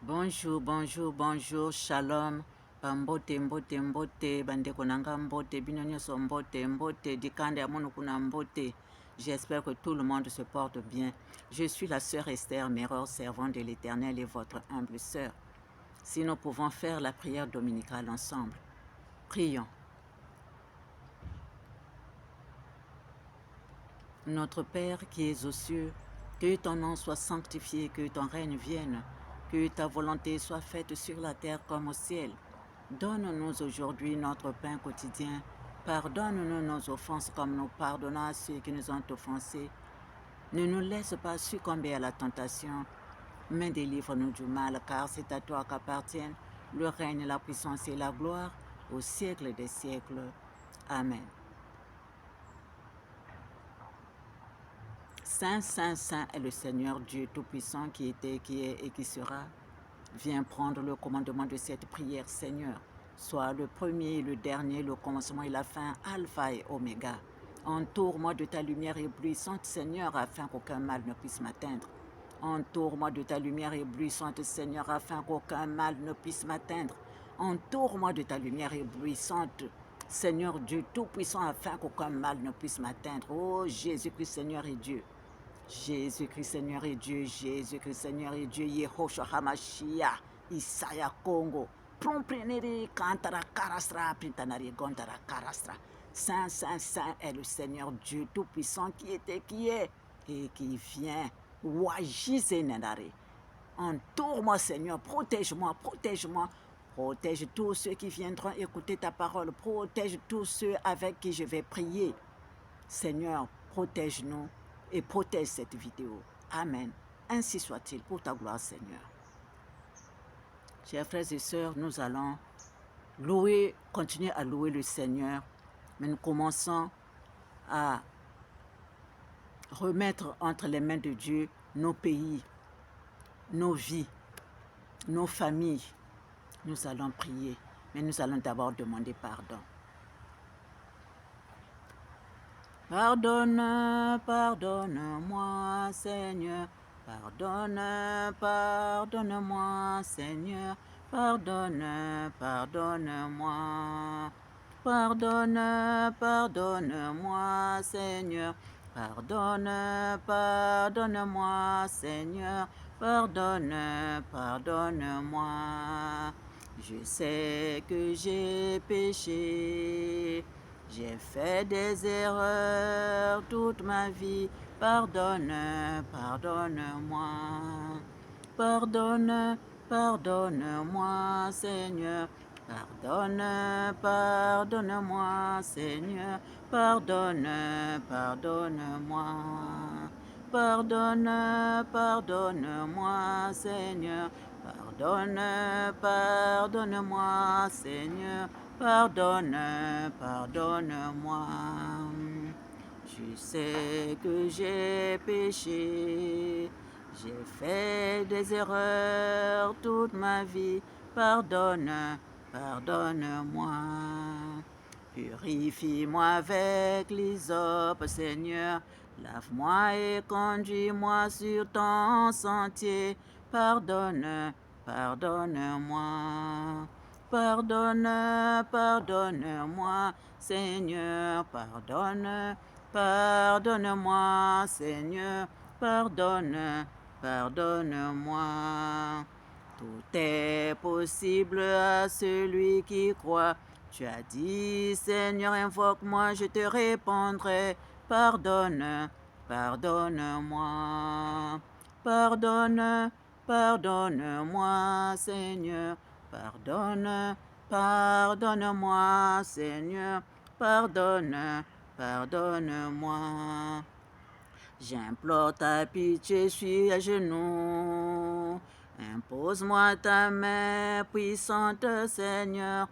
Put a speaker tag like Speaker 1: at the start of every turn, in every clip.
Speaker 1: Bonjour, bonjour, bonjour, shalom. Mbote, mbote, mbote, bandeko nanga mbote, bino nyonso mbote, mbote, dikande ya mono kuna mbote. J'espère que tout le monde se porte bien. Je suis la sœur Esther, mère servante de l'Éternel et votre humble sœur. Si nous pouvons faire la prière dominicale ensemble, prions. Notre Père qui es aux cieux, que ton nom soit sanctifié, que ton règne vienne, que ta volonté soit faite sur la terre comme au ciel. Donne-nous aujourd'hui notre pain quotidien. Pardonne-nous nos offenses comme nous pardonnons à ceux qui nous ont offensés. Ne nous laisse pas succomber à la tentation, mais délivre-nous du mal, car c'est à toi qu'appartiennent le règne, la puissance et la gloire au siècle des siècles. Amen. Saint, Saint, Saint est le Seigneur Dieu Tout-Puissant qui était, qui est et qui sera. Viens prendre le commandement de cette prière, Seigneur. Sois le premier et le dernier, le commencement et la fin, Alpha et Oméga. Entoure-moi de ta lumière éblouissante, Seigneur, afin qu'aucun mal ne puisse m'atteindre. Entoure-moi de ta lumière éblouissante, Seigneur, afin qu'aucun mal ne puisse m'atteindre. Entoure-moi de ta lumière éblouissante, Seigneur Dieu Tout-Puissant, afin qu'aucun mal ne puisse m'atteindre. Oh Jésus-Christ, Seigneur et Dieu. Jésus-Christ Seigneur et Dieu, Jésus-Christ Seigneur et Dieu, Yehoshua Hamashiach, Isaiah Congo, Prompreneri Kantara Karastra, Pintanari Gondara Karastra. Saint, Saint, Saint est le Seigneur Dieu Tout-Puissant qui était, qui est et qui vient. Wajizenendari. Entoure-moi Seigneur, protège-moi, protège-moi. Protège tous ceux qui viendront écouter ta parole. Protège tous ceux avec qui je vais prier. Seigneur, protège-nous et protège cette vidéo. Amen. Ainsi soit-il pour ta gloire, Seigneur. Chers frères et sœurs, nous allons continuer à louer le Seigneur, mais nous commençons à remettre entre les mains de Dieu nos pays, nos vies, nos familles. Nous allons prier, mais nous allons d'abord demander pardon. Pardonne, pardonne-moi, Seigneur. Pardonne, pardonne-moi, Seigneur. Pardonne, pardonne-moi. Pardonne, pardonne-moi, Seigneur. Pardonne, pardonne-moi, Seigneur. Pardonne, pardonne-moi. Je sais que j'ai péché. J'ai fait des erreurs toute ma vie. Pardonne, pardonne-moi. Pardonne, pardonne-moi, Seigneur. Pardonne, pardonne-moi, Seigneur. Pardonne, pardonne-moi. Pardonne, pardonne-moi, Seigneur. Pardonne, pardonne-moi, Seigneur. Pardonne, pardonne-moi. Je sais que j'ai péché. J'ai fait des erreurs toute ma vie. Pardonne, pardonne-moi. Purifie-moi avec l'hysope, Seigneur. Lave-moi et conduis-moi sur ton sentier. Pardonne, pardonne-moi. Pardonne, pardonne-moi, Seigneur. Pardonne, pardonne-moi, Seigneur. Pardonne, pardonne-moi. Tout est possible à celui qui croit. Tu as dit, Seigneur, invoque-moi, je te répondrai. Pardonne, pardonne-moi. Pardonne, pardonne-moi, Seigneur. Pardonne, pardonne-moi, Seigneur. Pardonne, pardonne-moi. J'implore ta pitié, je suis à genoux. Impose-moi ta main puissante, Seigneur.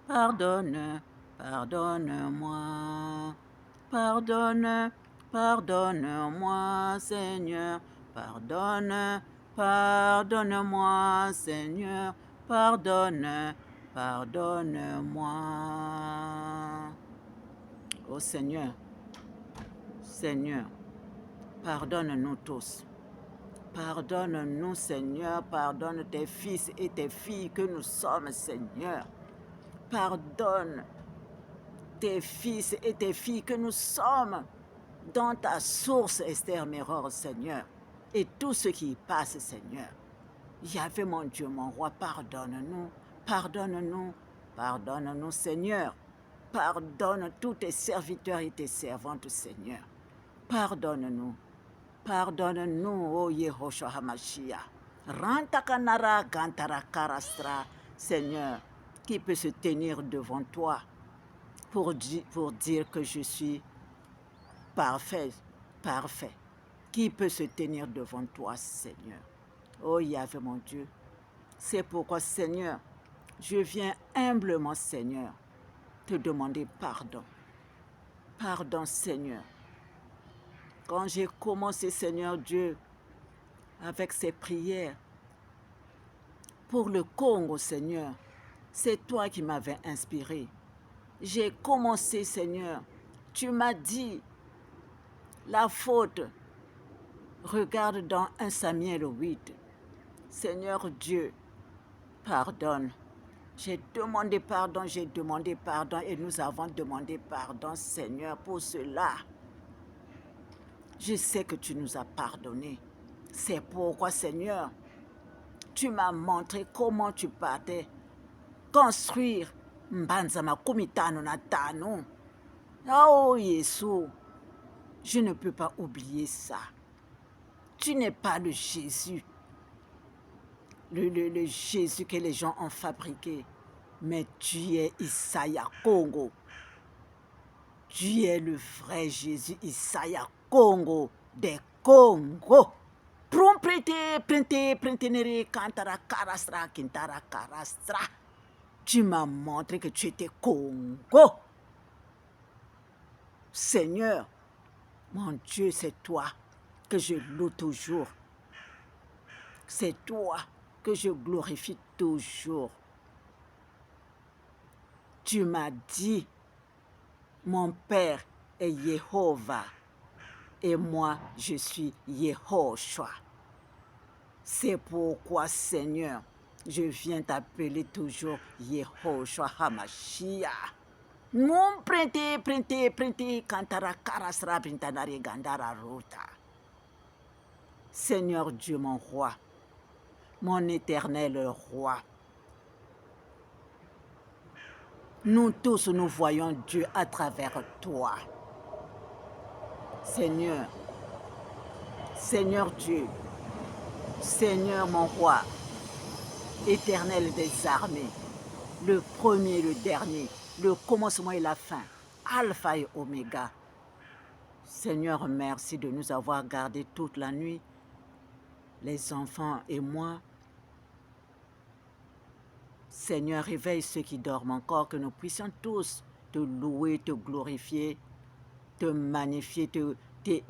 Speaker 1: Pardonne, pardonne-moi. Pardonne, pardonne-moi, Seigneur. Pardonne, pardonne-moi, Seigneur. Pardonne, pardonne-moi. Oh Seigneur, Seigneur, pardonne-nous tous. Pardonne-nous, Seigneur, pardonne tes fils et tes filles que nous sommes, Seigneur. Pardonne tes fils et tes filles que nous sommes dans ta source, Esther Méror, Seigneur. Et tout ce qui y passe, Seigneur. Yahvé, mon Dieu, mon roi, pardonne-nous, pardonne-nous, pardonne-nous, Seigneur. Pardonne tous tes serviteurs et tes servantes, Seigneur. Pardonne-nous. Pardonne-nous, ô Yehoshua HaMashiach. Rantakanara Gantara Karastra, Seigneur, qui peut se tenir devant toi pour dire que je suis parfait, parfait. Qui peut se tenir devant toi, Seigneur? Oh Yahvé, mon Dieu. C'est pourquoi, Seigneur, je viens humblement, Seigneur, te demander pardon. Pardon, Seigneur. Quand j'ai commencé, Seigneur Dieu, avec ces prières pour le Congo, Seigneur, c'est toi qui m'avais inspiré. J'ai commencé, Seigneur. Tu m'as dit, la faute, regarde dans 1 Samuel 8. Seigneur Dieu, pardonne. J'ai demandé pardon et nous avons demandé pardon, Seigneur, pour cela. Je sais que tu nous as pardonné. C'est pourquoi, Seigneur, tu m'as montré comment tu partais construire Mbanzama Kumitano Natano. Oh, Jésus, je ne peux pas oublier ça. Tu n'es pas le Jésus, le Jésus que les gens ont fabriqué, mais tu es Isaiah Congo. Tu es le vrai Jésus, Isaiah Congo, des Congo. Tu m'as montré que tu étais Congo. Seigneur, mon Dieu, c'est toi que je loue toujours. C'est toi que je glorifie toujours. Tu m'as dit, mon Père est Jéhovah et moi, je suis Yehoshua. C'est pourquoi, Seigneur, je viens t'appeler toujours Yehoshua HaMashiach. Mon printe, kantara karasra brintanari gandara rota. Seigneur Dieu, mon roi, mon éternel roi, nous tous, nous voyons Dieu à travers toi. Seigneur, Seigneur Dieu, Seigneur mon roi, éternel des armées, le premier, le dernier, le commencement et la fin, Alpha et Oméga. Seigneur, merci de nous avoir gardés toute la nuit, les enfants et moi. Seigneur, réveille ceux qui dorment encore, que nous puissions tous te louer, te glorifier, te magnifier,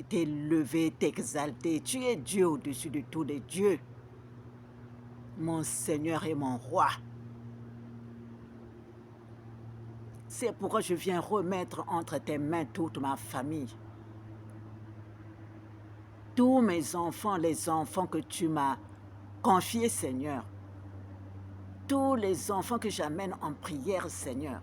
Speaker 1: t'élever, t'exalter. Tu es Dieu au-dessus de tous les dieux. Mon Seigneur et mon roi. C'est pourquoi je viens remettre entre tes mains toute ma famille. Tous mes enfants, les enfants que tu m'as confiés, Seigneur. Tous les enfants que j'amène en prière, Seigneur.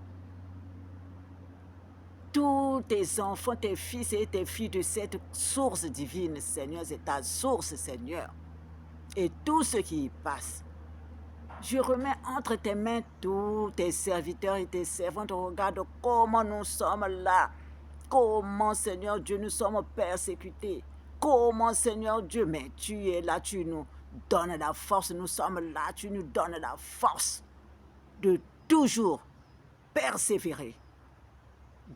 Speaker 1: Tous tes enfants, tes fils et tes filles de cette source divine, Seigneur, c'est ta source, Seigneur. Et tout ce qui y passe. Je remets entre tes mains tous tes serviteurs et tes servantes. Regarde comment nous sommes là. Comment, Seigneur Dieu, nous sommes persécutés. Comment, Seigneur Dieu, mais tu es là, tu nous donnes la force. Nous sommes là, tu nous donnes la force de toujours persévérer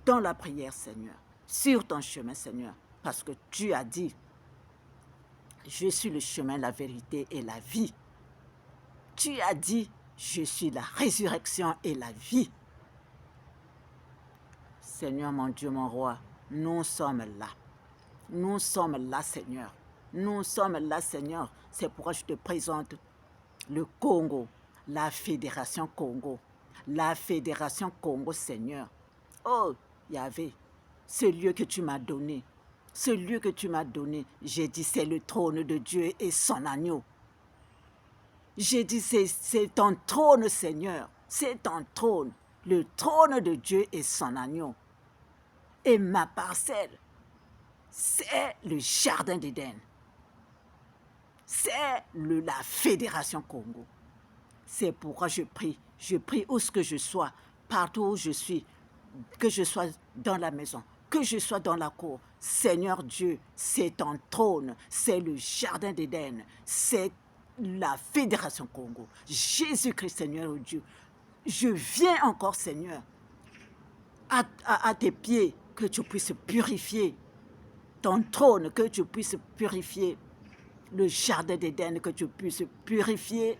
Speaker 1: dans la prière, Seigneur, sur ton chemin, Seigneur, parce que tu as dit, je suis le chemin, la vérité et la vie. Tu as dit, je suis la résurrection et la vie. Seigneur, mon Dieu, mon roi, nous sommes là. Nous sommes là, Seigneur. Nous sommes là, Seigneur. C'est pourquoi je te présente le Congo, la Fédération Congo. La Fédération Congo, Seigneur. Oh, Yahvé, ce lieu que tu m'as donné, ce lieu que tu m'as donné, j'ai dit c'est le trône de Dieu et son agneau. J'ai dit c'est ton trône, Seigneur, c'est ton trône, le trône de Dieu et son agneau. Et ma parcelle, c'est le jardin d'Éden. C'est la Fédération Congo. C'est pourquoi je prie où que je sois, partout où je suis, que je sois dans la maison, que je sois dans la cour. Seigneur Dieu, c'est ton trône, c'est le jardin d'Éden, c'est la Fédération Congo. Jésus-Christ, Seigneur Dieu, je viens encore, Seigneur, à tes pieds, que tu puisses purifier ton trône, que tu puisses purifier le jardin d'Éden, que tu puisses purifier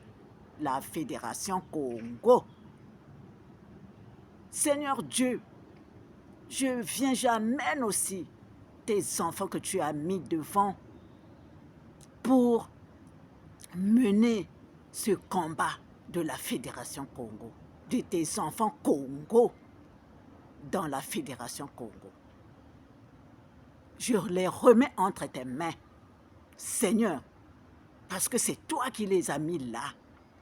Speaker 1: la Fédération Congo. Seigneur Dieu, j'amène aussi tes enfants que tu as mis devant pour mener ce combat de la Fédération Congo, de tes enfants Congo dans la Fédération Congo. Je les remets entre tes mains, Seigneur, parce que c'est toi qui les as mis là.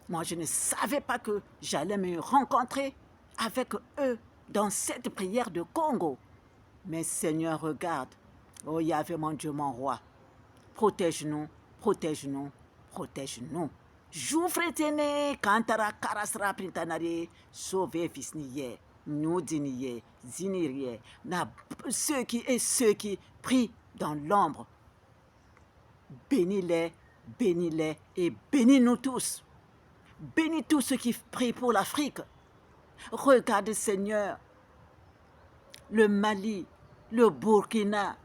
Speaker 1: Moi, je ne savais pas que j'allais me rencontrer avec eux dans cette prière de Congo. Mais Seigneur, regarde, oh Yahvé, mon Dieu, mon roi, protège-nous, protège-nous, protège-nous. J'ouvre tene, kantara karasra printanare, sauver fisniye, nous diniye, zinirie, ceux qui prient dans l'ombre. Bénis-les et bénis-nous tous. Bénis tous ceux qui prient pour l'Afrique. Regarde, Seigneur, le Mali, le Burkina,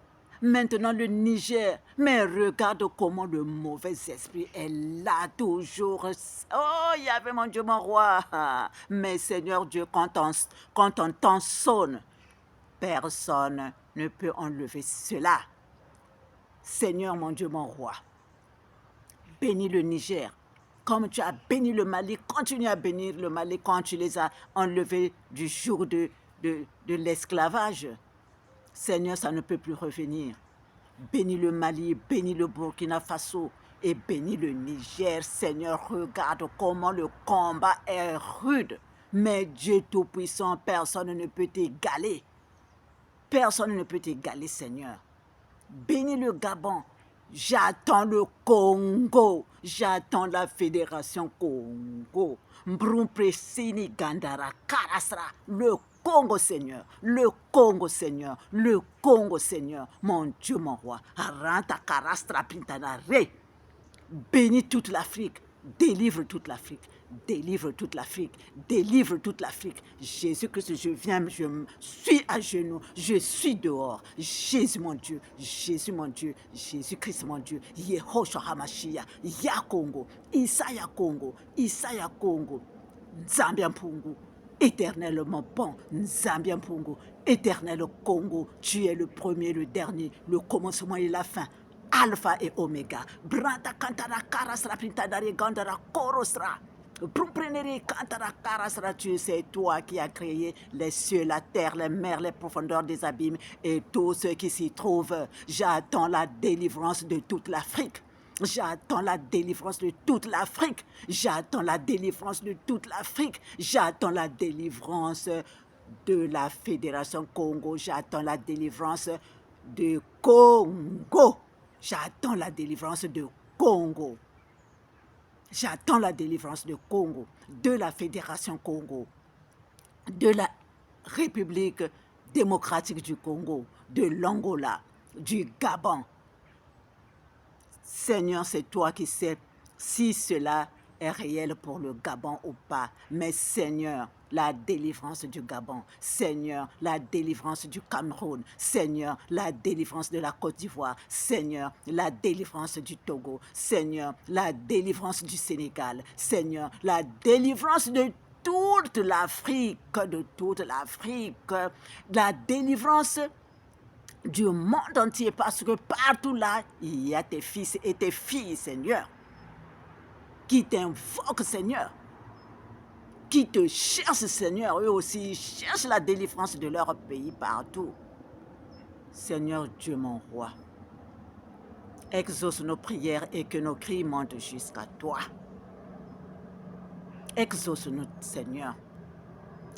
Speaker 1: maintenant le Niger. Mais regarde comment le mauvais esprit est là toujours. Oh, il y avait mon Dieu, mon roi. Mais Seigneur Dieu, quand ton temps sonne, personne ne peut enlever cela. Seigneur, mon Dieu, mon roi, bénis le Niger. Comme tu as béni le Mali, continue à bénir le Mali quand tu les as enlevés du jour de l'esclavage. Seigneur, ça ne peut plus revenir. Bénis le Mali, bénis le Burkina Faso et bénis le Niger. Seigneur, regarde comment le combat est rude. Mais Dieu Tout-Puissant, personne ne peut t'égaler. Personne ne peut t'égaler, Seigneur. Bénis le Gabon. J'attends le Congo. J'attends la Fédération Congo. Mbrumpresini Gandara Karasra. Le Congo, Seigneur. Le Congo, Seigneur. Le Congo, Seigneur. Mon Dieu, mon roi. Aranta Karastra Pintanare. Bénis toute l'Afrique. Délivre toute l'Afrique. Délivre toute l'Afrique. Délivre toute l'Afrique. Jésus-Christ, je viens, je suis à genoux. Je suis dehors. Jésus, mon Dieu. Jésus, mon Dieu. Jésus-Christ, mon Dieu. Yehoshua Hamashiach. Ya Congo. Isaya Congo. Isaya Congo. Zambia Mpungu. Éternellement bon, Zambia Mpungu. Éternel Congo. Tu es le premier, le dernier, le commencement et la fin. Alpha et Oméga. Branta Kantara Karasra Pintadare Gandara Korosra. C'est toi qui as créé les cieux, la terre, les mers, les profondeurs des abîmes et tous ceux qui s'y trouvent. J'attends la délivrance de toute l'Afrique. J'attends la délivrance de toute l'Afrique. J'attends la délivrance de toute l'Afrique. J'attends la délivrance de la Fédération Congo. J'attends la délivrance de Congo. J'attends la délivrance de Congo. J'attends la délivrance de Congo, de la Fédération Congo, de la République démocratique du Congo, de l'Angola, du Gabon. Seigneur, c'est toi qui sais si cela est réel pour le Gabon ou pas. Mais Seigneur, la délivrance du Gabon, Seigneur, la délivrance du Cameroun, Seigneur, la délivrance de la Côte d'Ivoire, Seigneur, la délivrance du Togo, Seigneur, la délivrance du Sénégal, Seigneur, la délivrance de toute l'Afrique, la délivrance du monde entier, parce que partout là, il y a tes fils et tes filles, Seigneur, qui t'invoquent, Seigneur, qui te cherchent, Seigneur. Eux aussi cherchent la délivrance de leur pays partout. Seigneur Dieu mon roi, exauce nos prières et que nos cris montent jusqu'à toi. Exauce-nous, Seigneur.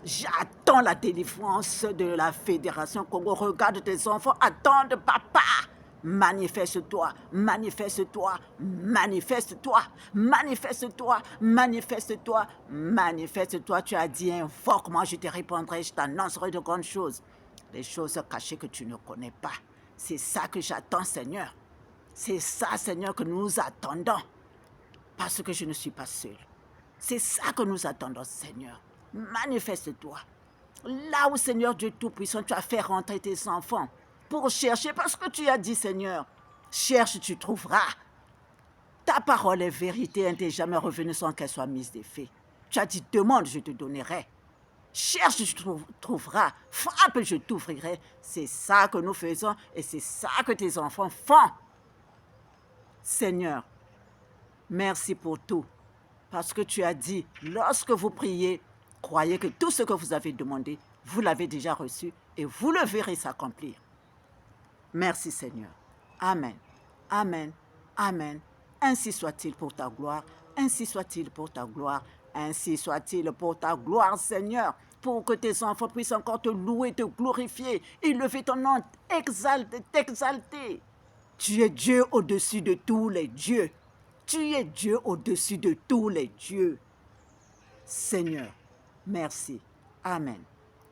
Speaker 1: J'attends la délivrance de la Fédération Congo. Regarde tes enfants, attendent papa. Manifeste-toi, manifeste-toi, manifeste-toi, manifeste-toi, manifeste-toi, manifeste-toi. Tu as dit, invoque-moi, je te répondrai, je t'annoncerai de grandes choses. Les choses cachées que tu ne connais pas. C'est ça que j'attends, Seigneur. C'est ça, Seigneur, que nous attendons. Parce que je ne suis pas seul. C'est ça que nous attendons, Seigneur. Manifeste-toi. Là où, Seigneur Dieu Tout-Puissant, tu as fait rentrer tes enfants pour chercher, parce que tu as dit, Seigneur, cherche, tu trouveras. Ta parole est vérité, elle n'est jamais revenue sans qu'elle soit mise d'effet. Tu as dit, demande, je te donnerai. Cherche, tu trouveras. Frappe, je t'ouvrirai. C'est ça que nous faisons et c'est ça que tes enfants font. Seigneur, merci pour tout. Parce que tu as dit, lorsque vous priez, croyez que tout ce que vous avez demandé, vous l'avez déjà reçu et vous le verrez s'accomplir. Merci Seigneur. Amen. Amen. Amen. Ainsi soit-il pour ta gloire. Ainsi soit-il pour ta gloire. Ainsi soit-il pour ta gloire, Seigneur. Pour que tes enfants puissent encore te louer, te glorifier, élever ton nom, t'exalter. Tu es Dieu au-dessus de tous les dieux. Tu es Dieu au-dessus de tous les dieux. Seigneur, merci. Amen.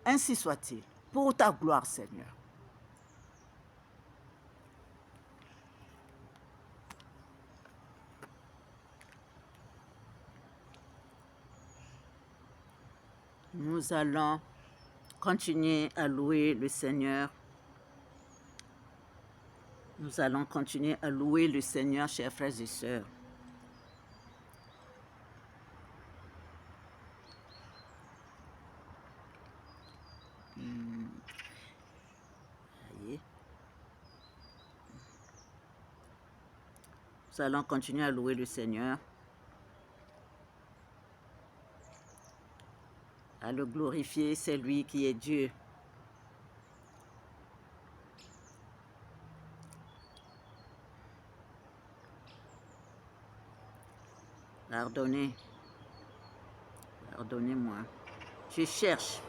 Speaker 1: Ainsi soit-il. Pour ta gloire, Seigneur. Nous allons continuer à louer le Seigneur. Nous allons continuer à louer le Seigneur, chers frères et sœurs. Nous allons continuer à louer le Seigneur, à le glorifier, c'est lui qui est Dieu. Pardonnez, pardonnez-moi, je cherche.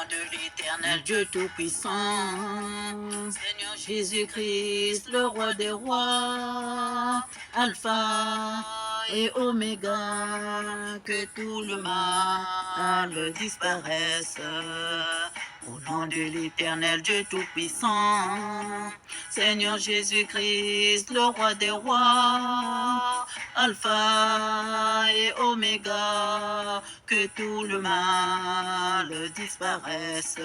Speaker 1: De l'Éternel Dieu Tout-Puissant, Seigneur Jésus-Christ, le roi des rois, Alpha et Oméga, que tout le mal disparaisse. Au nom de l'Éternel Dieu Tout-Puissant, Seigneur Jésus-Christ, le roi des rois, Alpha et Oméga, que tout le mal disparaisse.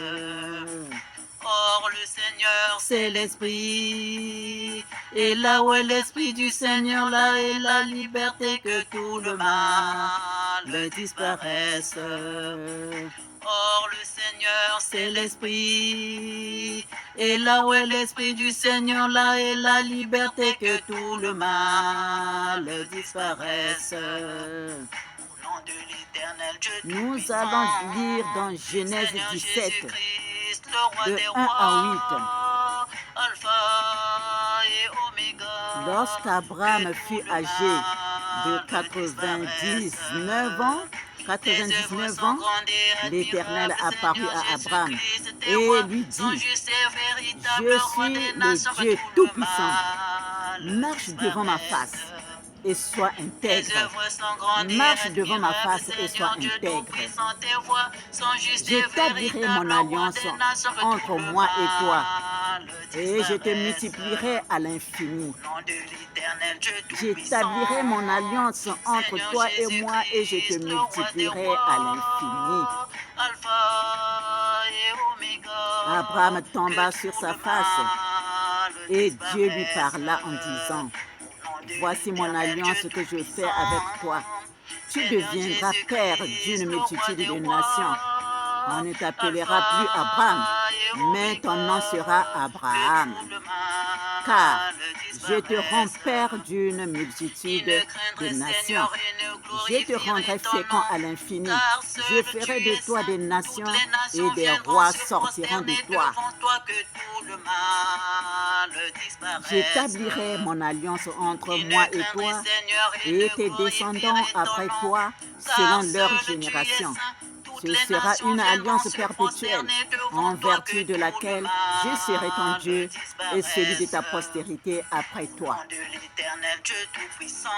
Speaker 1: Or le Seigneur c'est l'Esprit, et là où est l'Esprit du Seigneur, là est la liberté, que tout le mal disparaisse. Or le Seigneur c'est l'Esprit, et là où est l'Esprit du Seigneur, là est la liberté, que tout le mal disparaisse. Nous allons lire dans Genèse 17, de 1 à 8. Lorsqu'Abraham fut âgé de 99 ans, l'Éternel apparut à Abraham et lui dit, je suis le Dieu Tout-Puissant, marche devant ma face et sois intègre. Marche devant ma face et sois intègre. J'établirai mon alliance entre moi et toi et je te multiplierai à l'infini.
Speaker 2: Au nom de l'Éternel Dieu
Speaker 1: J'établirai
Speaker 2: Tout-Puissant,
Speaker 1: mon alliance entre
Speaker 2: Seigneur
Speaker 1: toi et moi et je te
Speaker 2: Jésus-Christ, le roi des
Speaker 1: multiplierai à l'infini.
Speaker 2: rois, Alpha et Oméga,
Speaker 1: Abraham
Speaker 2: que
Speaker 1: tomba sur
Speaker 2: tout
Speaker 1: sa
Speaker 2: le
Speaker 1: face
Speaker 2: mal
Speaker 1: et Dieu lui
Speaker 2: disparaisse.
Speaker 1: parla en disant,
Speaker 2: Au nom de
Speaker 1: voici mon
Speaker 2: l'Éternel
Speaker 1: alliance
Speaker 2: Dieu
Speaker 1: que je fais
Speaker 2: Tout-Puissant,
Speaker 1: avec toi. Tu
Speaker 2: Seigneur
Speaker 1: deviendras père
Speaker 2: Jésus-Christ,
Speaker 1: d'une
Speaker 2: le roi
Speaker 1: multitude
Speaker 2: des
Speaker 1: de
Speaker 2: rois,
Speaker 1: nations. On ne t'appellera plus Abraham,
Speaker 2: Alpha et
Speaker 1: mais ton nom sera
Speaker 2: Oméga,
Speaker 1: Abraham,
Speaker 2: que tout le
Speaker 1: car
Speaker 2: mal
Speaker 1: je te rends
Speaker 2: disparaisse.
Speaker 1: père d'une
Speaker 2: Qui
Speaker 1: multitude
Speaker 2: ne
Speaker 1: de
Speaker 2: craindrait,
Speaker 1: nations.
Speaker 2: Seigneur, et ne
Speaker 1: Je te rendrai
Speaker 2: glorifierait ton
Speaker 1: fécond à
Speaker 2: nom,
Speaker 1: l'infini.
Speaker 2: car
Speaker 1: Je
Speaker 2: seul tu
Speaker 1: ferai de
Speaker 2: es
Speaker 1: toi des
Speaker 2: saint. Toutes
Speaker 1: nations
Speaker 2: les
Speaker 1: et
Speaker 2: nations
Speaker 1: des
Speaker 2: viendront
Speaker 1: rois
Speaker 2: se
Speaker 1: sortiront de
Speaker 2: prosterner
Speaker 1: toi.
Speaker 2: devant toi, que tout le mal disparaisse.
Speaker 1: J'établirai mon alliance entre
Speaker 2: Qui
Speaker 1: moi
Speaker 2: ne
Speaker 1: et
Speaker 2: craindrait,
Speaker 1: toi
Speaker 2: Seigneur, et
Speaker 1: et
Speaker 2: ne
Speaker 1: tes descendants
Speaker 2: glorifierait ton
Speaker 1: après
Speaker 2: nom,
Speaker 1: toi
Speaker 2: car
Speaker 1: selon leur
Speaker 2: seul tu es
Speaker 1: génération.
Speaker 2: saint. Toutes
Speaker 1: Ce
Speaker 2: les
Speaker 1: sera
Speaker 2: nations
Speaker 1: une
Speaker 2: viendront
Speaker 1: alliance
Speaker 2: se
Speaker 1: perpétuelle
Speaker 2: prosterner devant
Speaker 1: en
Speaker 2: toi,
Speaker 1: vertu
Speaker 2: que
Speaker 1: de
Speaker 2: tout le
Speaker 1: laquelle je serai ton
Speaker 2: mal
Speaker 1: Dieu et celui de ta
Speaker 2: disparaisse.
Speaker 1: postérité après
Speaker 2: Au
Speaker 1: toi.
Speaker 2: nom de l'Éternel Dieu Tout-Puissant,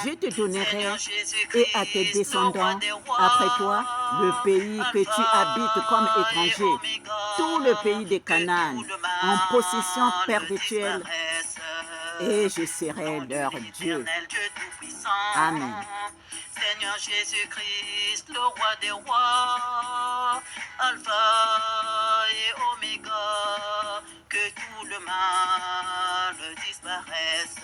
Speaker 1: Je te donnerai
Speaker 2: Seigneur
Speaker 1: et à tes
Speaker 2: Jésus-Christ, le roi
Speaker 1: descendants
Speaker 2: des
Speaker 1: après toi le
Speaker 2: rois,
Speaker 1: pays que tu habites comme
Speaker 2: Alpha et
Speaker 1: étranger,
Speaker 2: Oméga,
Speaker 1: tout le pays de
Speaker 2: que
Speaker 1: Canaan,
Speaker 2: tout le
Speaker 1: en possession
Speaker 2: mal
Speaker 1: perpétuelle,
Speaker 2: disparaisse.
Speaker 1: et je
Speaker 2: Au
Speaker 1: serai
Speaker 2: nom de
Speaker 1: leur Dieu.
Speaker 2: l'Éternel Dieu Tout-Puissant,
Speaker 1: Amen.
Speaker 2: Seigneur Jésus-Christ, le roi des rois, Alpha et Oméga, que tout le mal disparaisse.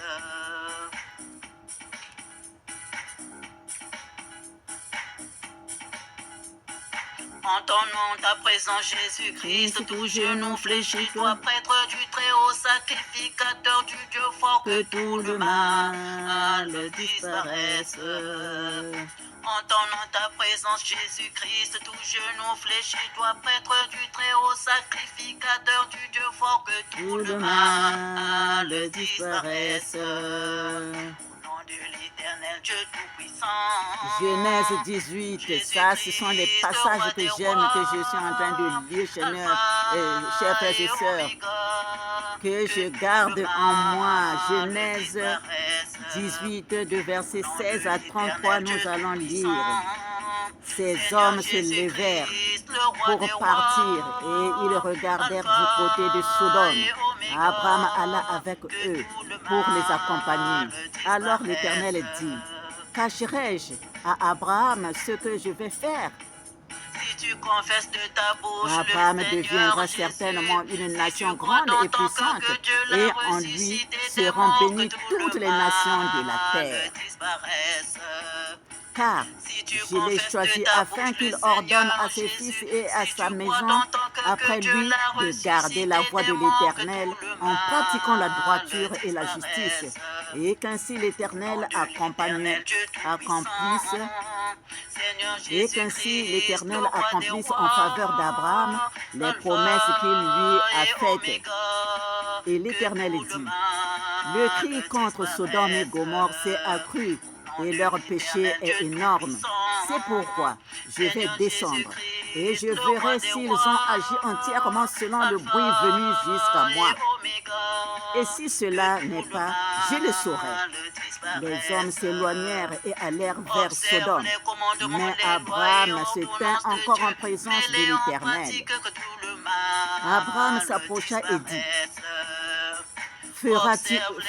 Speaker 2: En ton nom, ta présence, Jésus-Christ, tout genou fléchit, toi, prêtre du Très-Haut, sacrificateur du Dieu fort, que tout le mal disparaisse. En ton nom, ta présence, Jésus-Christ, tout genou fléchit, toi, prêtre du Très-Haut, sacrificateur du Dieu fort, que tout le mal disparaisse. Au nom de l'Éternel Dieu Tout-Puissant.
Speaker 1: Genèse 18, ça ce sont les passages que j'aime, que je suis en train de lire, Seigneur, chers frères et sœurs, que je garde en moi. Genèse 18, de verset 16 à 33, nous allons lire. Ces hommes se levèrent pour partir et ils regardèrent du côté de Sodome. Abraham alla avec eux pour les accompagner. Alors l'Éternel dit, cacherai-je à Abraham ce que je vais faire?
Speaker 2: Si tu confesses de ta bouche
Speaker 1: Abraham
Speaker 2: le
Speaker 1: deviendra
Speaker 2: Seigneur
Speaker 1: certainement
Speaker 2: Jésus,
Speaker 1: une
Speaker 2: si
Speaker 1: nation
Speaker 2: tu crois
Speaker 1: grande
Speaker 2: dans
Speaker 1: et
Speaker 2: ton cœur
Speaker 1: puissante,
Speaker 2: que Dieu l'a
Speaker 1: et en lui
Speaker 2: ressuscité des
Speaker 1: seront
Speaker 2: morts,
Speaker 1: bénies
Speaker 2: que tout
Speaker 1: toutes
Speaker 2: le
Speaker 1: les nations de la
Speaker 2: mal
Speaker 1: terre.
Speaker 2: disparaisse.
Speaker 1: Car
Speaker 2: Si tu
Speaker 1: je l'ai
Speaker 2: confesses
Speaker 1: choisi
Speaker 2: de ta
Speaker 1: afin
Speaker 2: bouche
Speaker 1: qu'il
Speaker 2: le
Speaker 1: ordonne
Speaker 2: Seigneur
Speaker 1: à ses
Speaker 2: Jésus,
Speaker 1: fils et à
Speaker 2: si
Speaker 1: sa
Speaker 2: tu
Speaker 1: maison
Speaker 2: crois dans ton cœur
Speaker 1: après
Speaker 2: que Dieu
Speaker 1: lui
Speaker 2: l'a
Speaker 1: de garder la voie de
Speaker 2: ressuscité des morts, que
Speaker 1: l'Éternel
Speaker 2: tout le
Speaker 1: en pratiquant la
Speaker 2: mal
Speaker 1: droiture et la
Speaker 2: disparaisse.
Speaker 1: justice, et qu'ainsi l'Éternel accomplisse et qu'ainsi l'Éternel accomplisse en faveur d'Abraham les promesses qu'il lui a faites. Et l'Éternel dit, le cri contre Sodome et Gomorrhe s'est accru et leur péché est énorme. C'est pourquoi je vais descendre et je verrai s'ils ont agi entièrement selon le bruit venu jusqu'à moi. Et si cela n'est pas, je le saurai. Les hommes s'éloignèrent et allèrent vers Sodome. Mais Abraham se tint encore en présence de l'Éternel. Abraham s'approcha et dit,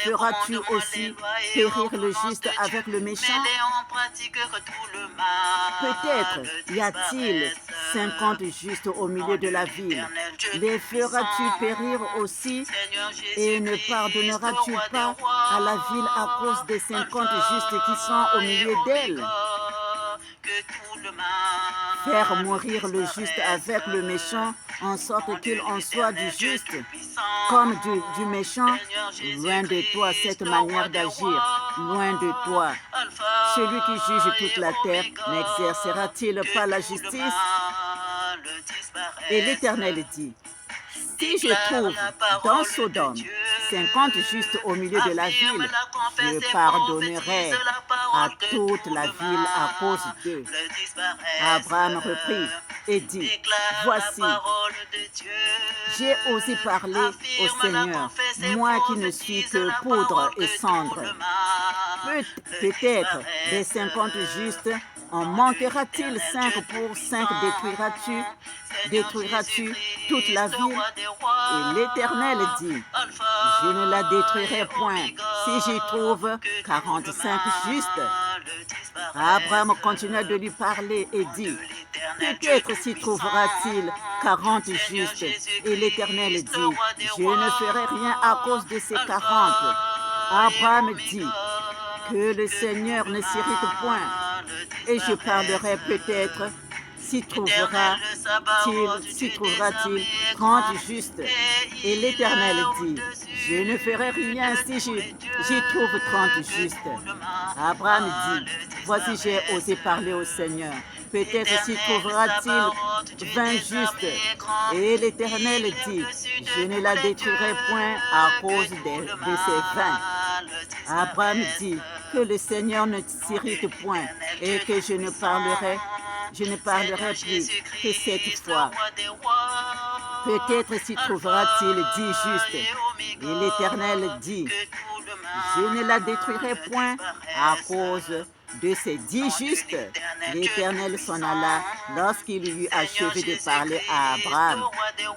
Speaker 1: feras-tu aussi périr le juste avec le méchant? Peut-être y a-t-il 50 justes au milieu de la ville. Les feras-tu périr aussi et ne pardonneras-tu pas à la ville à cause des 50 justes qui sont au milieu d'elle? Faire mourir le juste avec le méchant, en sorte qu'il en soit du juste comme du méchant. Loin de toi cette manière d'agir, loin de toi. Celui qui juge toute la terre n'exercera-t-il pas la justice? Et l'Éternel dit, si je trouve dans Sodome 50 justes au milieu de la ville, je pardonnerai à toute la ville à cause d'eux. Abraham reprit et dit, voici, j'ai osé parler au Seigneur, moi qui ne suis que poudre et cendre. Peut-être des 50 justes En manquera-t-il 5 pour 5 détruiras-tu toute la ville? Et l'Éternel dit, je ne la détruirai point si j'y trouve 45 justes. Abraham continua de lui parler et dit, peut-être s'y trouvera-t-il 40 justes. Et l'Éternel dit, je ne ferai rien à cause de ces 40. Abraham dit, que le Seigneur ne s'irrite point, et je parlerai peut-être, s'y trouvera-t-il 30 justes. Et l'Éternel dit, je ne ferai rien si j'y trouve 30 justes. Abraham dit, voici j'ai osé parler au Seigneur, peut-être s'y trouvera-t-il 20 justes. Et l'Éternel dit, je ne la détruirai point à cause de ces 20. Abraham dit, que le Seigneur ne s'irrite point et que je ne parlerai plus que cette fois. Peut-être s'y trouvera-t-il 10 justes. Et l'Éternel dit, je ne la détruirai point à cause de ces 10 justes. L'Éternel s'en alla lorsqu'il eut achevé de parler à Abraham.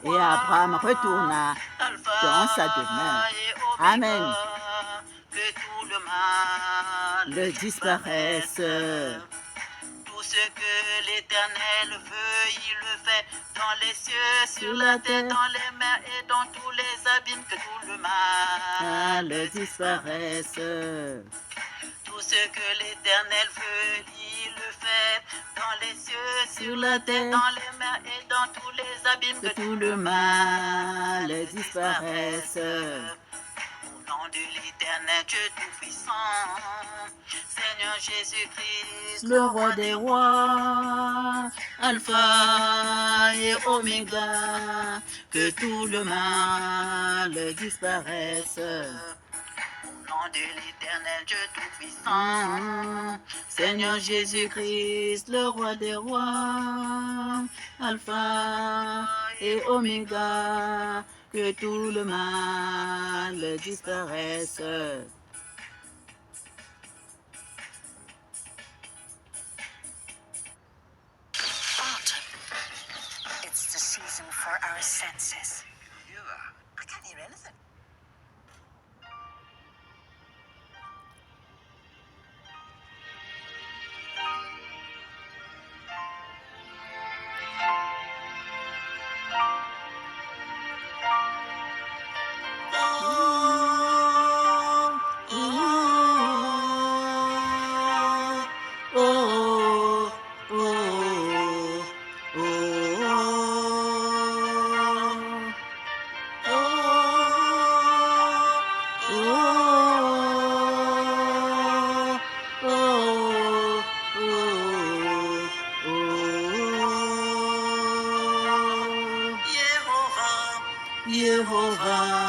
Speaker 1: Et Abraham retourna dans sa demeure. Amen.
Speaker 2: Que tout le mal
Speaker 1: disparaisse.
Speaker 2: Tout ce que l'Éternel veut, il le fait dans les cieux, sur la terre, dans les mers et dans tous les abîmes. Que tout le mal
Speaker 1: disparaisse.
Speaker 2: Tout ce que l'Éternel veut, il le fait dans les cieux, sur la terre, dans les mers et dans tous les abîmes.
Speaker 1: Que tout le mal disparaisse.
Speaker 2: Au nom de l'Éternel Dieu Tout-Puissant, Seigneur Jésus-Christ,
Speaker 1: le roi des rois, Alpha et Oméga, que tout le mal disparaisse.
Speaker 2: Au nom de l'Éternel Dieu Tout-Puissant,
Speaker 1: Seigneur Jésus-Christ, le roi des rois, Alpha et Oméga, que tout le mal disparaisse.
Speaker 3: Autumn. It's the season for our senses. I can't hear anything.
Speaker 1: Yehovah,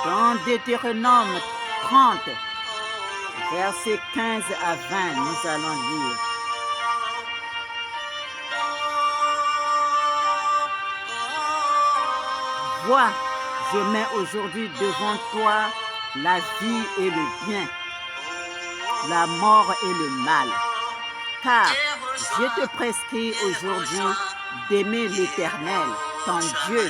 Speaker 1: Dans Deutéronome 30, versets 15 à 20, nous allons lire. Vois, je mets aujourd'hui devant toi la vie et le bien, la mort et le mal. Car je te prescris aujourd'hui d'aimer l'Éternel, ton Dieu,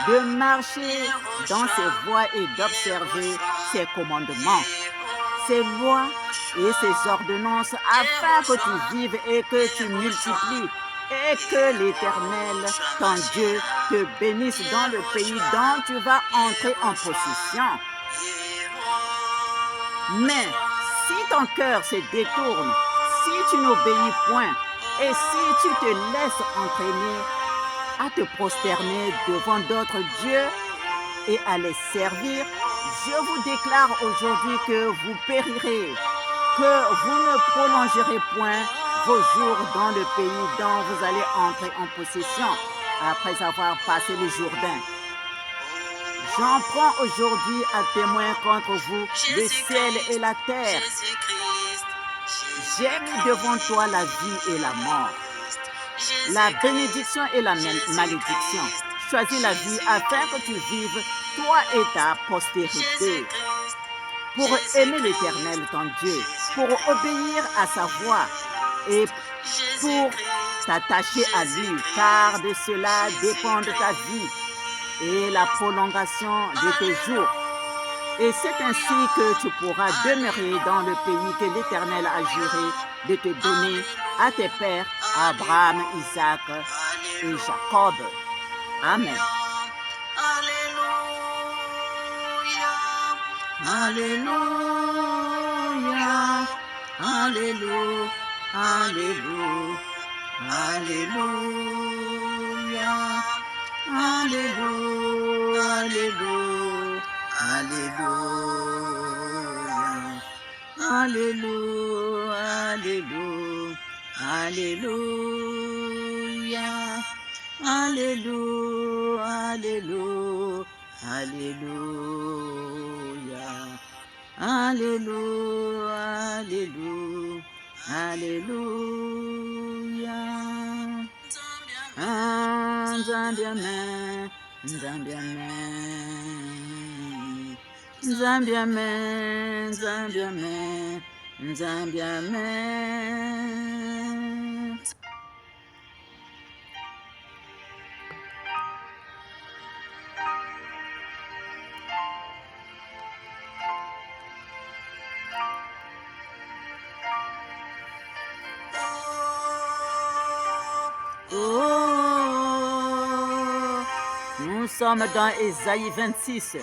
Speaker 1: de marcher dans ses voies et d'observer ses commandements, ses lois et ses ordonnances, afin que tu vives et que tu multiplies, et que l'Éternel, ton Dieu, te bénisse dans le pays dont tu vas entrer en possession. Mais si ton cœur se détourne, si tu n'obéis point, et si tu te laisses entraîner à te prosterner devant d'autres dieux et à les servir, je vous déclare aujourd'hui que vous périrez, que vous ne prolongerez point vos jours dans le pays dont vous allez entrer en possession après avoir passé le Jourdain. J'en prends aujourd'hui à témoin contre vous le ciel et la terre. J'ai mis devant toi la vie et la mort, la bénédiction et la malédiction. Choisis la vie afin que tu vives, toi et ta postérité, pour aimer l'Éternel ton Dieu, pour obéir à sa voix et pour t'attacher à lui, car de cela dépend ta vie et la prolongation de tes jours. Et c'est ainsi que tu pourras demeurer dans le pays que l'Éternel a juré de te donner à tes pères, Abraham, Isaac et Jacob. Amen. Alléluia, Alléluia, Alléluia, Alléluia, Alléluia, Alléluia, Alléluia, Alléluia, Alléluia, Alléluia, Alléluia, Alléluia, Alléluia, Alléluia. Zambiamen, Zambiamen, Zambiamen, Zambiamen, Zambiamen. Oh, nous sommes dans Ésaïe 26,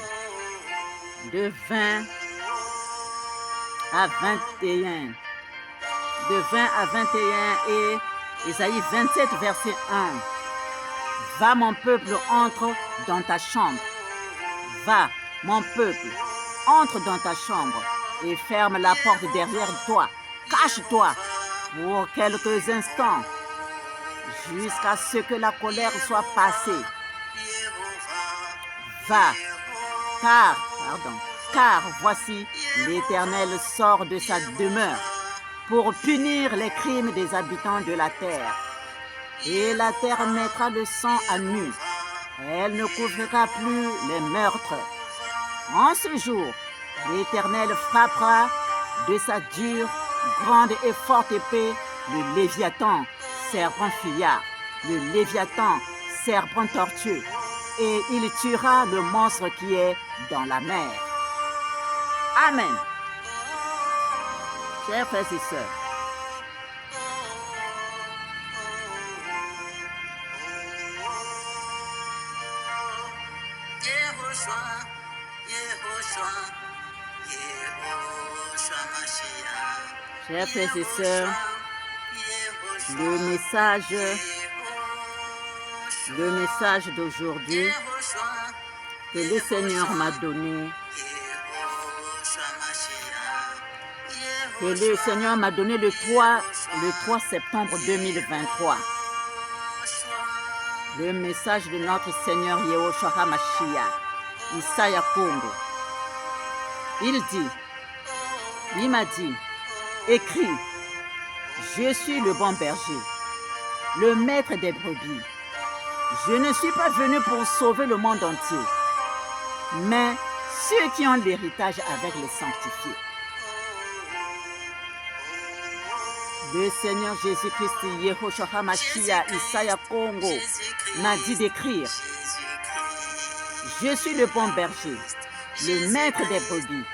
Speaker 1: de 20 à 21. De 20 à 21 et Ésaïe 27, verset 1. Va, mon peuple, entre dans ta chambre. Va, mon peuple, entre dans ta chambre et ferme la porte derrière toi. Cache-toi pour quelques instants jusqu'à ce que la colère soit passée. Va, car voici, l'Éternel sort de sa demeure pour punir les crimes des habitants de la terre. Et la terre mettra le sang à nu. Elle ne couvrira plus les meurtres. En ce jour, l'Éternel frappera de sa dure, grande et forte épée le Léviathan, serpent fuyard, le Léviathan, serpent tortueux, et il tuera le monstre qui est dans la mer. Amen. Chers frères et sœurs, chers frères et sœurs, le message d'aujourd'hui que le Seigneur m'a donné, le 3 septembre 2023. Le message de notre Seigneur Yehoshua HaMashiach, Isaiah Congo. Il m'a dit, écris, je suis le bon berger, le maître des brebis. Je ne suis pas venu pour sauver le monde entier, mais ceux qui ont l'héritage avec les sanctifiés. Le Seigneur Jésus-Christ, Yehoshua HaMashiach, Isaiah Congo, m'a dit d'écrire, je suis le bon berger, le maître des brebis.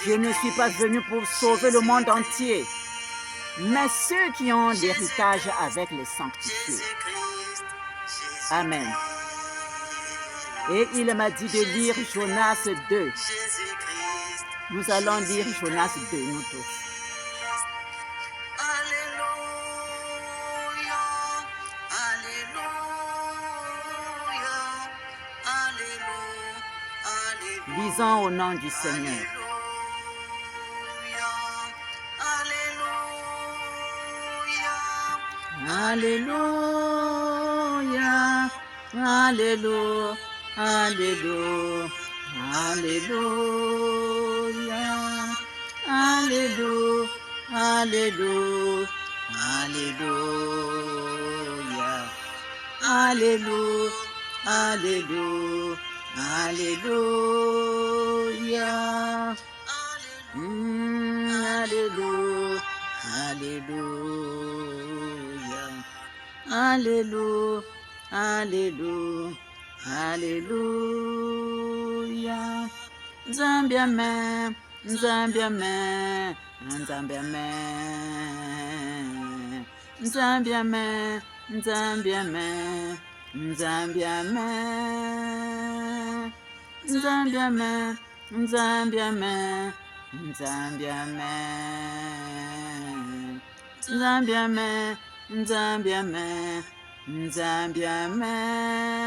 Speaker 1: Je ne suis pas venu pour sauver le monde entier, mais ceux qui ont l'héritage avec les sanctifiés. Amen. Et il m'a dit de lire Jonas 2. Nous allons lire Jonas 2, nous tous. Lisons au nom du Seigneur. Alléluia, Alléluia, Alléluia, Alléluia, Alléluia, Alléluia, Alléluia, Alléluia, Alléluia, Alléluia. Alléluia, Alléluia, Alléluia, Alléluia, Alléluia. Nzambe amen, Nzambe amen, Nzambe amen, Nzambe amen, Nzambe amen, Nzambe amen, Nzambe amen, Nzambe amen, Nzambe amen, Nzambe amen, Nzambe amen, Nzambe amen.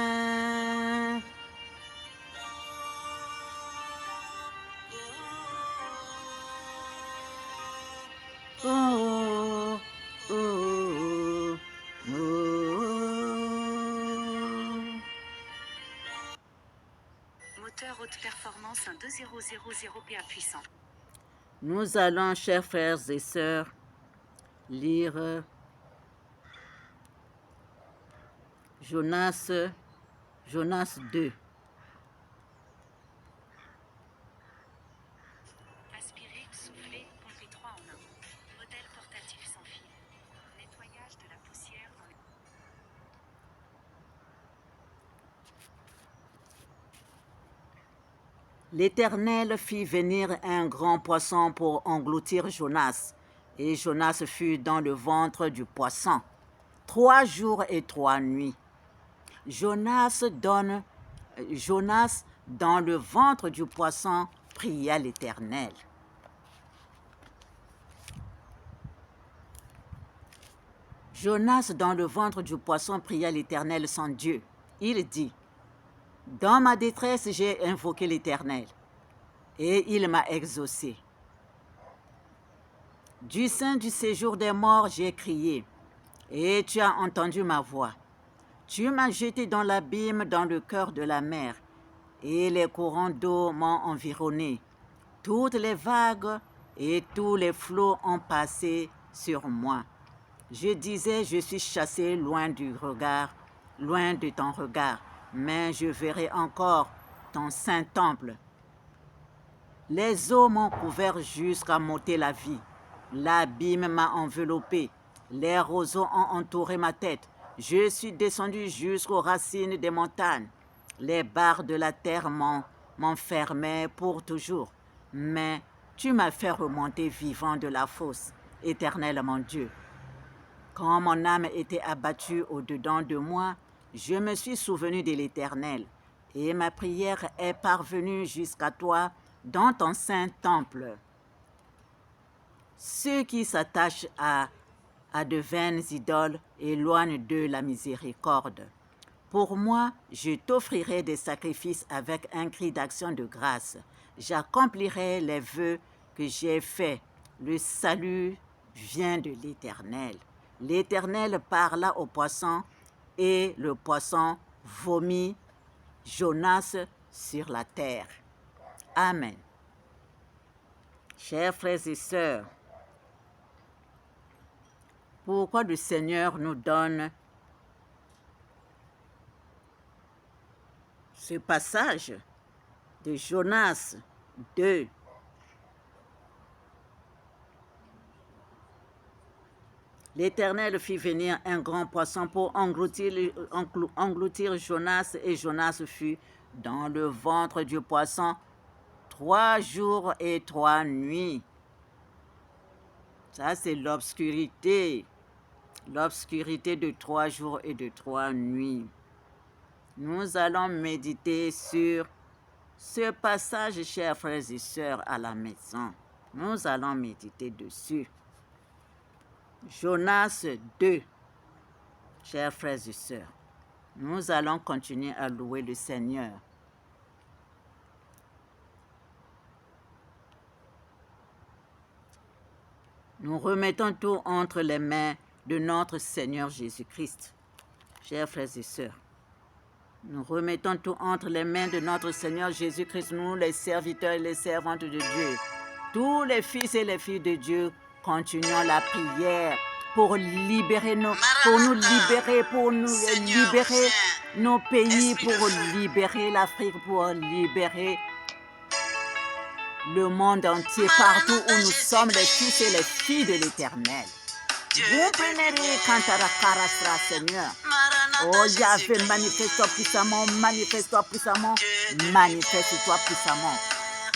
Speaker 1: Oh, oh, oh, oh, oh.
Speaker 3: Moteur haute performance, un 2000 PA puissant.
Speaker 1: Nous allons, chers frères et sœurs, lire Jonas 2.
Speaker 3: Aspirer, souffler, pomper 3 en 1. Modèle portatif sans fil. Nettoyage de la poussière dans les...
Speaker 1: L'Éternel fit venir un grand poisson pour engloutir Jonas, et Jonas fut dans le ventre du poisson 3 jours et 3 nuits. Jonas, dans le ventre du poisson, pria l'Éternel. Jonas, dans le ventre du poisson, pria l'Éternel son Dieu. Il dit, « Dans ma détresse, j'ai invoqué l'Éternel, et il m'a exaucé. Du sein du séjour des morts, j'ai crié, et tu as entendu ma voix. Tu m'as jeté dans l'abîme, dans le cœur de la mer, et les courants d'eau m'ont environné. Toutes les vagues et tous les flots ont passé sur moi. Je disais, je suis chassé loin du regard, loin de ton regard, mais je verrai encore ton saint temple. Les eaux m'ont couvert jusqu'à m'ôter la vie. L'abîme m'a enveloppé. Les roseaux ont entouré ma tête. Je suis descendu jusqu'aux racines des montagnes. Les barres de la terre m'enfermaient pour toujours. Mais tu m'as fait remonter vivant de la fosse, Éternel mon Dieu. Quand mon âme était abattue au-dedans de moi, je me suis souvenu de l'Éternel, et ma prière est parvenue jusqu'à toi dans ton saint temple. Ceux qui s'attachent à de vaines idoles éloignent d'eux la miséricorde. Pour moi, je t'offrirai des sacrifices avec un cri d'action de grâce. J'accomplirai les vœux que j'ai faits. Le salut vient de l'Éternel. L'Éternel parla au poisson, et le poisson vomit Jonas sur la terre. Amen. Chers frères et sœurs, pourquoi le Seigneur nous donne ce passage de Jonas 2? L'Éternel fit venir un grand poisson pour engloutir Jonas, et Jonas fut dans le ventre du poisson 3 jours et 3 nuits. Ça, c'est l'obscurité. L'obscurité de 3 jours et de 3 nuits. Nous allons méditer sur ce passage, chers frères et sœurs, à la maison. Nous allons méditer dessus. Jonas 2, chers frères et sœurs. Nous allons continuer à louer le Seigneur. Nous remettons tout entre les mains de notre Seigneur Jésus-Christ. Chers frères et sœurs, nous remettons tout entre les mains de notre Seigneur Jésus-Christ, nous les serviteurs et les servantes de Dieu. Tous les fils et les filles de Dieu, continuons la prière pour libérer pour nous libérer nos pays, pour libérer l'Afrique, pour libérer le monde entier, partout où nous sommes les fils et les filles de l'Éternel. Vous bénirez Kantarakara, Seigneur. Oh Yahvé, manifeste-toi puissamment, manifeste-toi puissamment, manifeste-toi puissamment.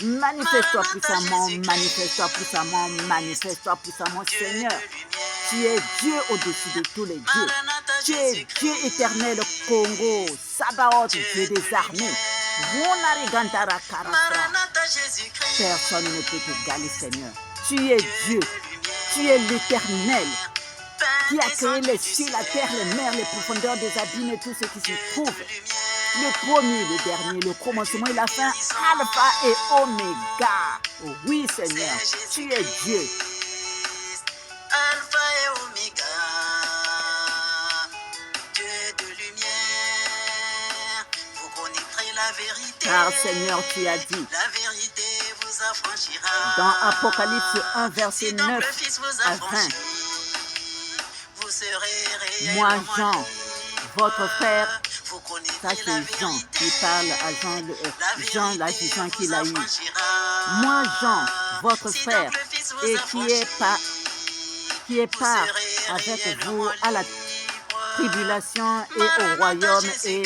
Speaker 1: Manifeste-toi puissamment, manifeste-toi puissamment, manifeste-toi puissamment, Seigneur. Tu es Dieu au-dessus de tous les dieux. Tu es Dieu éternel, Congo, Sabaoth, Dieu des armées. Personne ne peut t'égaler, Seigneur. Tu es Dieu. Tu es l'éternel qui a créé les cieux, la terre, les mers, les profondeurs des abîmes et tout ce qui s'y trouve. Le premier, le dernier, le commencement et la fin, Alpha et Oméga. Oh oui, Seigneur, tu es Dieu.
Speaker 2: Alpha et Oméga, Dieu de lumière, vous connaîtrez la vérité.
Speaker 1: Car Seigneur, tu as dit,
Speaker 2: la vérité vous affranchira.
Speaker 1: Dans Apocalypse 1, verset 9 à 20,
Speaker 2: vous serez
Speaker 1: moi,
Speaker 2: réellement
Speaker 1: Jean,
Speaker 2: libres.
Speaker 1: votre frère,
Speaker 2: Vous
Speaker 1: ça
Speaker 2: connaîtrez la
Speaker 1: c'est Jean
Speaker 2: vérité.
Speaker 1: qui parle à Jean, la
Speaker 2: vérité
Speaker 1: vision
Speaker 2: vous
Speaker 1: qu'il a eue.
Speaker 2: affranchira.
Speaker 1: Moi, Jean, votre
Speaker 2: Si
Speaker 1: frère,
Speaker 2: donc le Fils vous
Speaker 1: et
Speaker 2: affranchit,
Speaker 1: qui est
Speaker 2: vous
Speaker 1: part
Speaker 2: serez
Speaker 1: avec vous
Speaker 2: réellement
Speaker 1: à la
Speaker 2: libres.
Speaker 1: tribulation et au royaume et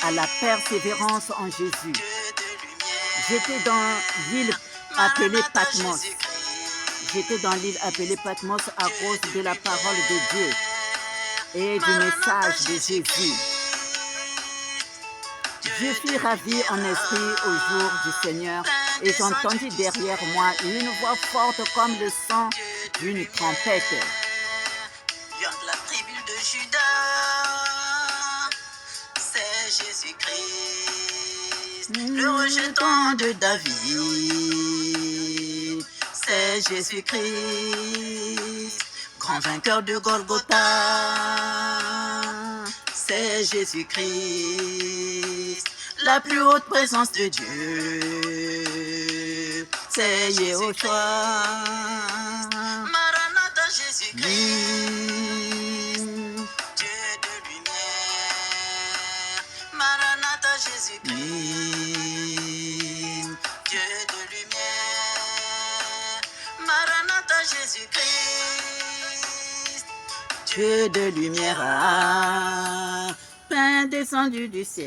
Speaker 1: à la persévérance en Jésus.
Speaker 2: Dieu de lumière.
Speaker 1: J'étais dans l'île appelée
Speaker 2: Maranatha,
Speaker 1: Patmos.
Speaker 2: Jésus-Christ.
Speaker 1: J'étais dans l'île appelée Patmos à cause de la parole de Dieu et du message de Jésus. Je fus ravi en esprit au jour du Seigneur et j'entendis derrière moi une voix forte comme le son d'une trompette.
Speaker 2: Lion de la tribu de Judas, c'est Jésus-Christ. Le rejetant de David, c'est Jésus-Christ. Grand vainqueur de Golgotha, c'est Jésus-Christ. La plus haute présence de Dieu, c'est Yehoshua. Maranatha, Jésus-Christ, Dieu de lumière. Maranatha, Jésus-Christ, Dieu de lumière. Maranatha, Jésus-Christ,
Speaker 1: Dieu de lumière, pain descendu du ciel,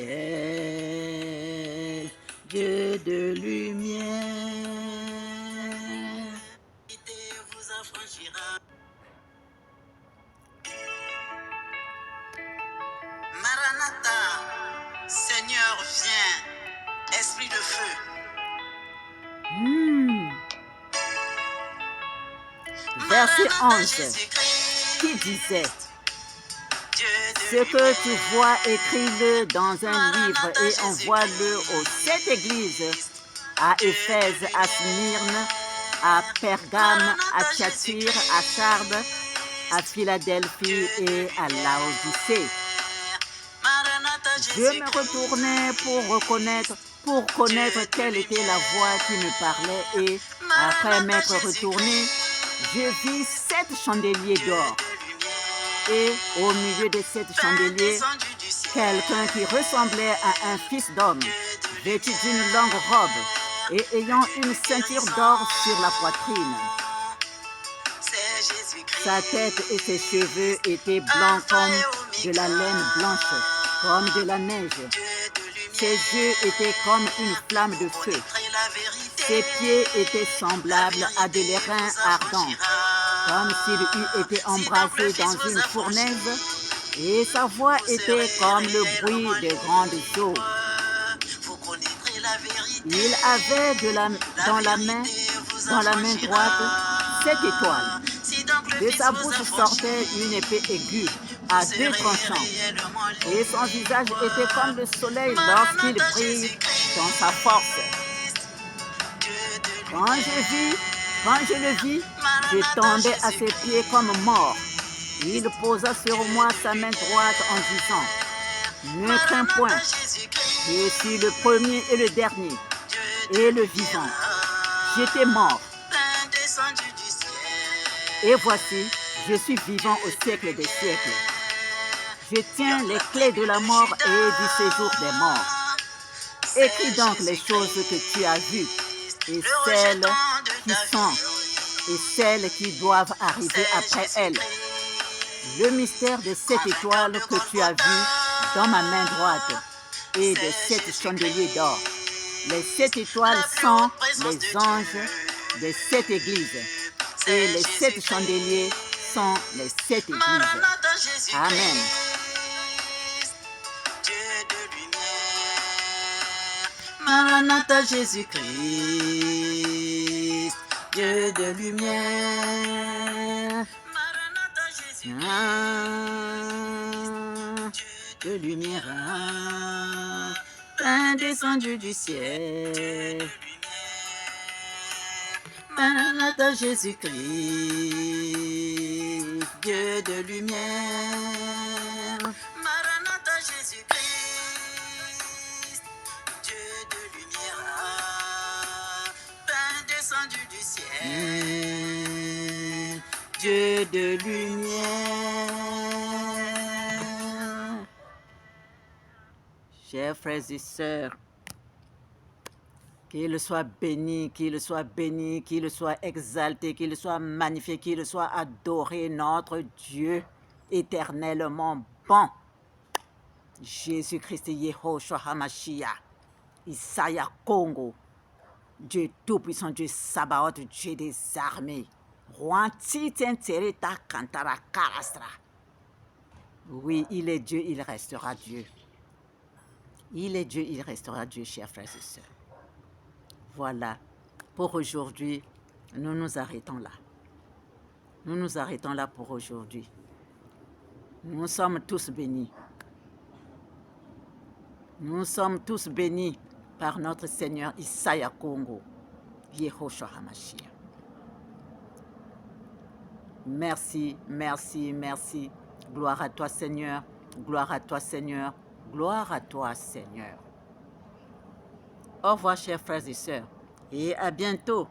Speaker 1: Dieu de lumière.
Speaker 2: vous affranchira. Maranatha, Seigneur, viens, esprit de feu.
Speaker 1: Verset
Speaker 2: Maranatha,
Speaker 1: 11
Speaker 2: Jésus-Christ,
Speaker 1: qui disait,
Speaker 2: Dieu de
Speaker 1: ce que
Speaker 2: lumière.
Speaker 1: tu vois, écris-le dans un livre et envoie-le aux 7 églises, à Éphèse, à Smyrne, à Pergame, à Thyatire, à Sardes, à Philadelphie et à Laodicée.
Speaker 2: Maranatha,
Speaker 1: Je me retournai pour connaître quelle était la voix qui me parlait et après m'être retourné, je vis 7 chandeliers d'or et au milieu de 7 chandeliers, quelqu'un qui ressemblait à un fils d'homme, vêtu d'une longue robe et ayant une ceinture d'or sur la poitrine. Sa tête et ses cheveux étaient blancs comme de la laine blanche, comme de la neige. Ses yeux étaient comme une flamme de feu. Ses pieds étaient semblables à de l'airain ardent, comme s'il eût été embrasé dans une fournaise, et sa voix était comme le bruit des grandes eaux. Il avait dans la main droite 7 étoiles. De sa bouche sortait une épée aiguë à 2 tranchants, et son visage était comme le soleil lorsqu'il brille dans sa force. Quand je le vis, je tombais à ses pieds comme mort. Il posa sur moi sa main droite en disant, ne crains point, je suis le premier et le dernier, et le vivant. J'étais mort, et voici, je suis vivant au siècle des siècles. Je tiens les clés de la mort et du séjour des morts. Écris donc les choses que tu as vues, et celles qui sont, et celles qui doivent arriver après elles. Le mystère de 7 étoiles que tu as vues dans ma main droite et de 7 chandeliers d'or. Les 7 étoiles sont les anges des 7 églises et les 7 chandeliers sont les 7 églises. Amen.
Speaker 2: Maranatha Jésus-Christ, Dieu de lumière. Maranatha Jésus-Christ,
Speaker 1: De lumière,
Speaker 2: pain descendu du ciel. Maranatha Jésus-Christ, Dieu de lumière. Maranatha Jésus-Christ, Dieu de lumière, pain descendu du ciel.
Speaker 1: Dieu de lumière. Chers frères et sœurs, qu'il soit béni, qu'il soit béni, qu'il soit exalté, qu'il soit magnifié, qu'il soit adoré, notre Dieu éternellement bon. Jésus-Christ, Yehoshua HaMashiach, Isaiah Congo, Dieu Tout-Puissant, Dieu Sabaoth, Dieu des armées. Oui, il est Dieu, il restera Dieu. Il est Dieu, il restera Dieu, chers frères et sœurs. Voilà, pour aujourd'hui, nous nous arrêtons là. Nous nous arrêtons là pour aujourd'hui. Nous sommes tous bénis. Nous sommes tous bénis par notre Seigneur Isaiah Congo, Yehoshua HaMashiach. Merci, merci, merci. Gloire à toi, Seigneur. Gloire à toi, Seigneur. Gloire à toi, Seigneur. Au revoir, chers frères et sœurs, et à bientôt.